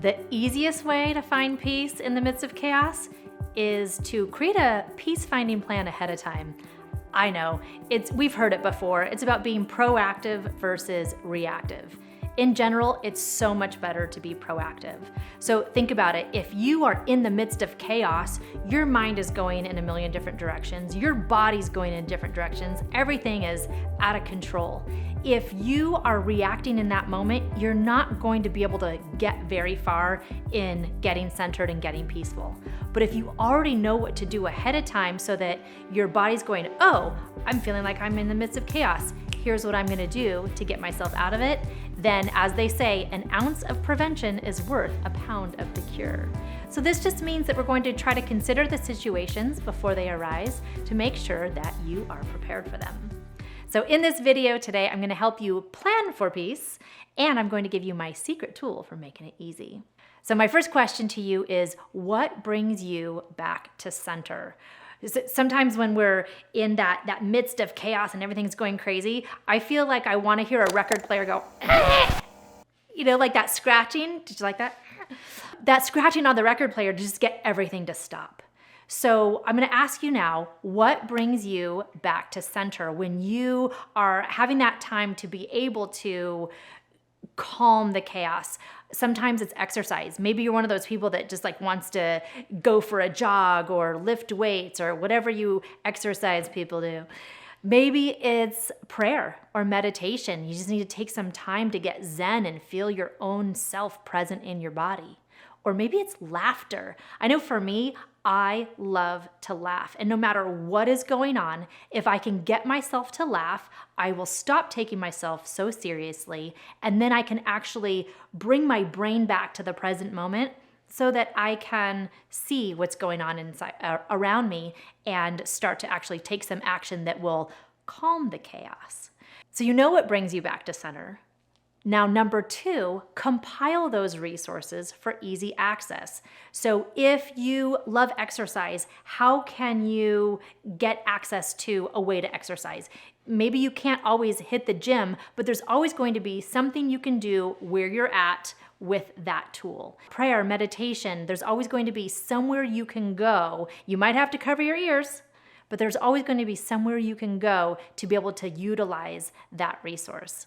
The easiest way to find peace in the midst of chaos is to create a peace-finding plan ahead of time. I know, we've heard it before. It's about being proactive versus reactive. In general, it's so much better to be proactive. So think about it. If you are in the midst of chaos, your mind is going in a million different directions. Your body's going in different directions. Everything is out of control. If you are reacting in that moment, you're not going to be able to get very far in getting centered and getting peaceful. But if you already know what to do ahead of time so that your body's going, oh, I'm feeling like I'm in the midst of chaos. Here's what I'm gonna do to get myself out of it. Then, as they say, an ounce of prevention is worth a pound of the cure. So this just means that we're going to try to consider the situations before they arise to make sure that you are prepared for them. So in this video today, I'm going to help you plan for peace, and I'm going to give you my secret tool for making it easy. So my first question to you is, what brings you back to center? Sometimes when we're in that midst of chaos and everything's going crazy, I feel like I want to hear a record player go, you know, like that scratching. Did you like that? That scratching on the record player to just get everything to stop. So I'm going to ask you now, what brings you back to center when you are having that time to be able to calm the chaos? Sometimes it's exercise. Maybe you're one of those people that just like wants to go for a jog or lift weights or whatever you exercise people do. Maybe it's prayer or meditation. You just need to take some time to get zen and feel your own self present in your body. Or maybe it's laughter. I know for me, I love to laugh. And no matter what is going on, if I can get myself to laugh, I will stop taking myself so seriously. And then I can actually bring my brain back to the present moment so that I can see what's going on inside around me and start to actually take some action that will calm the chaos. So you know what brings you back to center. Now, number 2, compile those resources for easy access. So if you love exercise, how can you get access to a way to exercise? Maybe you can't always hit the gym, but there's always going to be something you can do where you're at with that tool. Prayer, meditation, there's always going to be somewhere you can go. You might have to cover your ears, but there's always going to be somewhere you can go to be able to utilize that resource.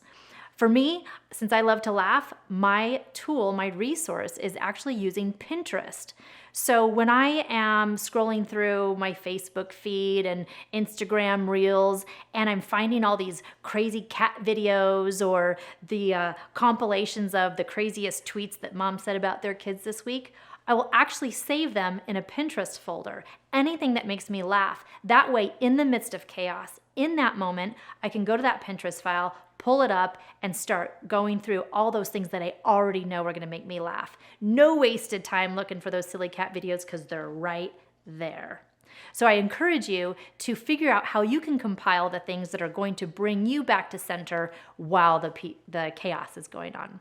For me, since I love to laugh, my tool, my resource is actually using Pinterest. So when I am scrolling through my Facebook feed and Instagram reels, and I'm finding all these crazy cat videos or the compilations of the craziest tweets that mom said about their kids this week, I will actually save them in a Pinterest folder. Anything that makes me laugh. That way, in the midst of chaos, in that moment, I can go to that Pinterest file, pull it up, and start going through all those things that I already know are gonna make me laugh. No wasted time looking for those silly cat videos because they're right there. So I encourage you to figure out how you can compile the things that are going to bring you back to center while the chaos is going on.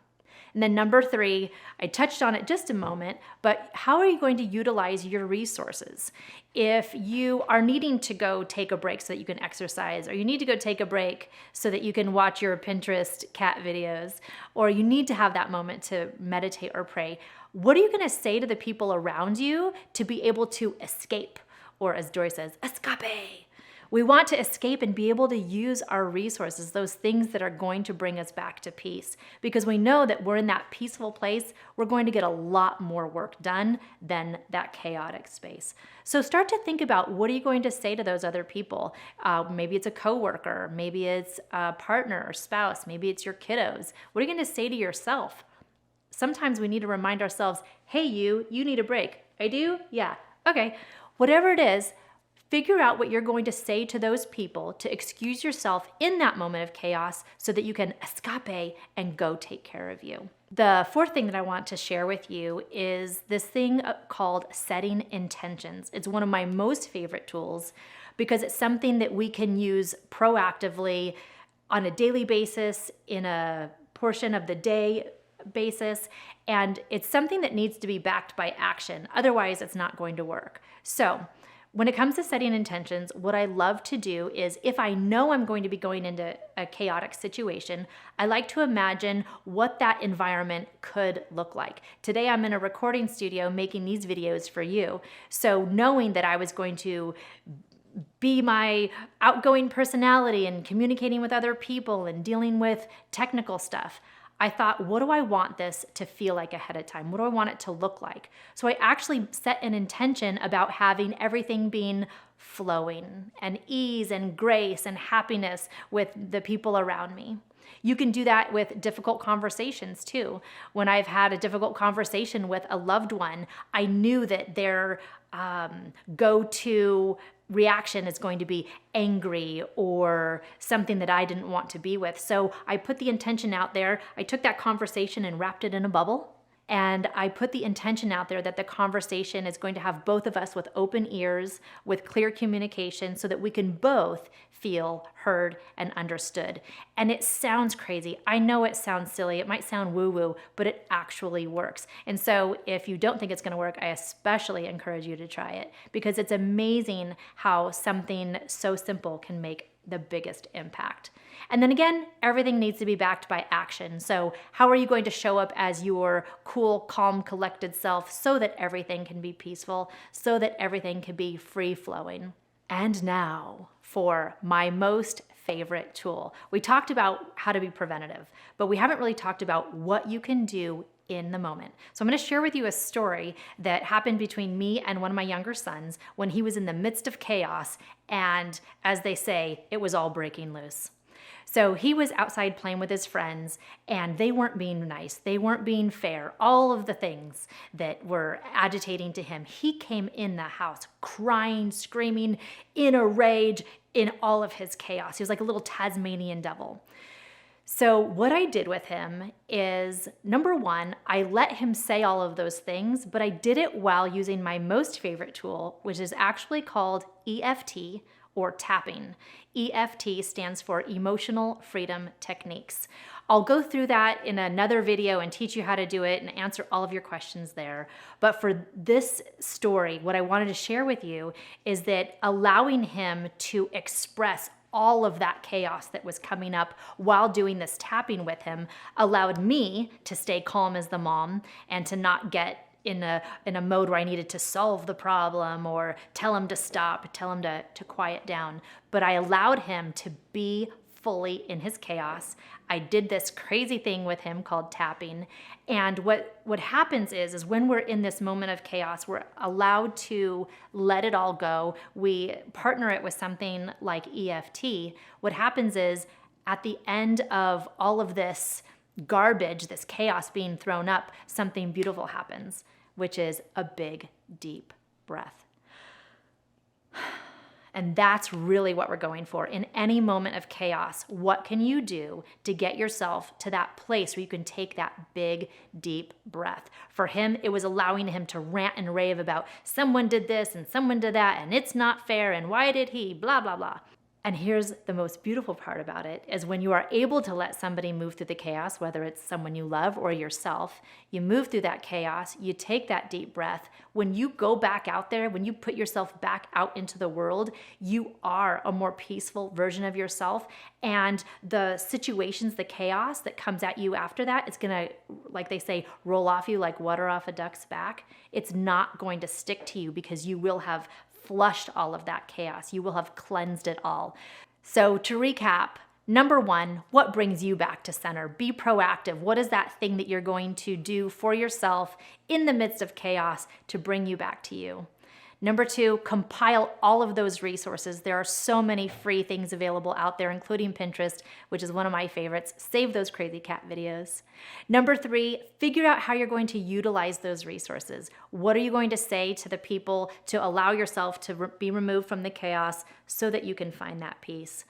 And then number 3, I touched on it just a moment, but how are you going to utilize your resources? If you are needing to go take a break so that you can exercise, or you need to go take a break so that you can watch your Pinterest cat videos, or you need to have that moment to meditate or pray, what are you going to say to the people around you to be able to escape? Or as Dory says, escape. We want to escape and be able to use our resources, those things that are going to bring us back to peace, because we know that we're in that peaceful place, we're going to get a lot more work done than that chaotic space. So start to think about, what are you going to say to those other people? Maybe it's a coworker, maybe it's a partner or spouse, maybe it's your kiddos. What are you going to say to yourself? Sometimes we need to remind ourselves, hey, you need a break. I do? Yeah. Okay. Whatever it is, figure out what you're going to say to those people to excuse yourself in that moment of chaos so that you can escape and go take care of you. The 4th thing that I want to share with you is this thing called setting intentions. It's one of my most favorite tools because it's something that we can use proactively on a daily basis, in a portion of the day basis, and it's something that needs to be backed by action. Otherwise, it's not going to work. So When it comes to setting intentions, what I love to do is if I know I'm going to be going into a chaotic situation, I like to imagine what that environment could look like. Today I'm in a recording studio making these videos for you. So knowing that I was going to be my outgoing personality and communicating with other people and dealing with technical stuff, I thought, what do I want this to feel like ahead of time? What do I want it to look like? So I actually set an intention about having everything being flowing and ease and grace and happiness with the people around me. You can do that with difficult conversations too. When I've had a difficult conversation with a loved one, I knew that their go-to reaction is going to be angry or something that I didn't want to be with. So I put the intention out there. I took that conversation and wrapped it in a bubble. And I put the intention out there that the conversation is going to have both of us with open ears, with clear communication, so that we can both feel heard and understood. And it sounds crazy. I know it sounds silly. It might sound woo-woo, but it actually works. And so if you don't think it's going to work, I especially encourage you to try it, because it's amazing how something so simple can make the biggest impact. And then again, everything needs to be backed by action. So how are you going to show up as your cool, calm, collected self so that everything can be peaceful, so that everything can be free-flowing? And now for my most favorite tool. We talked about how to be preventative, but we haven't really talked about what you can do in the moment. So I'm going to share with you a story that happened between me and one of my younger sons when he was in the midst of chaos, and as they say, it was all breaking loose. So he was outside playing with his friends, and they weren't being nice. They weren't being fair. All of the things that were agitating to him. He came in the house crying, screaming, in a rage, in all of his chaos. He was like a little Tasmanian devil. So what I did with him is, number one, I let him say all of those things, but I did it while using my most favorite tool, which is actually called EFT, or tapping. EFT stands for Emotional Freedom Techniques. I'll go through that in another video and teach you how to do it and answer all of your questions there. But for this story, what I wanted to share with you is that allowing him to express all of that chaos that was coming up while doing this tapping with him allowed me to stay calm as the mom and to not get in a mode where I needed to solve the problem or tell him to stop, tell him to quiet down. But I allowed him to be fully in his chaos. I did this crazy thing with him called tapping. And what happens is when we're in this moment of chaos, we're allowed to let it all go. We partner it with something like EFT. What happens is at the end of all of this garbage, this chaos being thrown up, something beautiful happens, which is a big, deep breath. And that's really what we're going for. In any moment of chaos, what can you do to get yourself to that place where you can take that big, deep breath? For him, it was allowing him to rant and rave about someone did this and someone did that, and it's not fair, and why did he, blah, blah, blah. And here's the most beautiful part about it, is when you are able to let somebody move through the chaos, whether it's someone you love or yourself, you move through that chaos, you take that deep breath. When you go back out there, when you put yourself back out into the world, you are a more peaceful version of yourself. And the situations, the chaos that comes at you after that, it's gonna, like they say, roll off you like water off a duck's back. It's not going to stick to you because you will have flushed all of that chaos. You will have cleansed it all. So to recap, number one, what brings you back to center? Be proactive. What is that thing that you're going to do for yourself in the midst of chaos to bring you back to you? Number two, compile all of those resources. There are so many free things available out there, including Pinterest, which is one of my favorites. Save those crazy cat videos. Number three, figure out how you're going to utilize those resources. What are you going to say to the people to allow yourself to be removed from the chaos so that you can find that peace?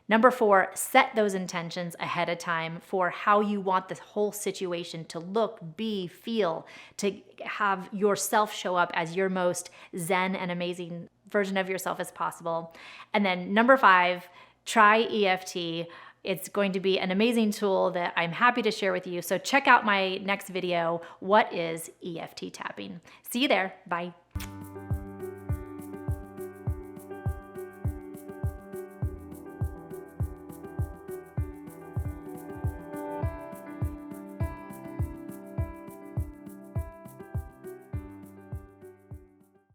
Number four, set those intentions ahead of time for how you want the whole situation to look, be, feel, to have yourself show up as your most zen and amazing version of yourself as possible. And then number five, try EFT. It's going to be an amazing tool that I'm happy to share with you. So check out my next video, What is EFT Tapping? See you there. Bye.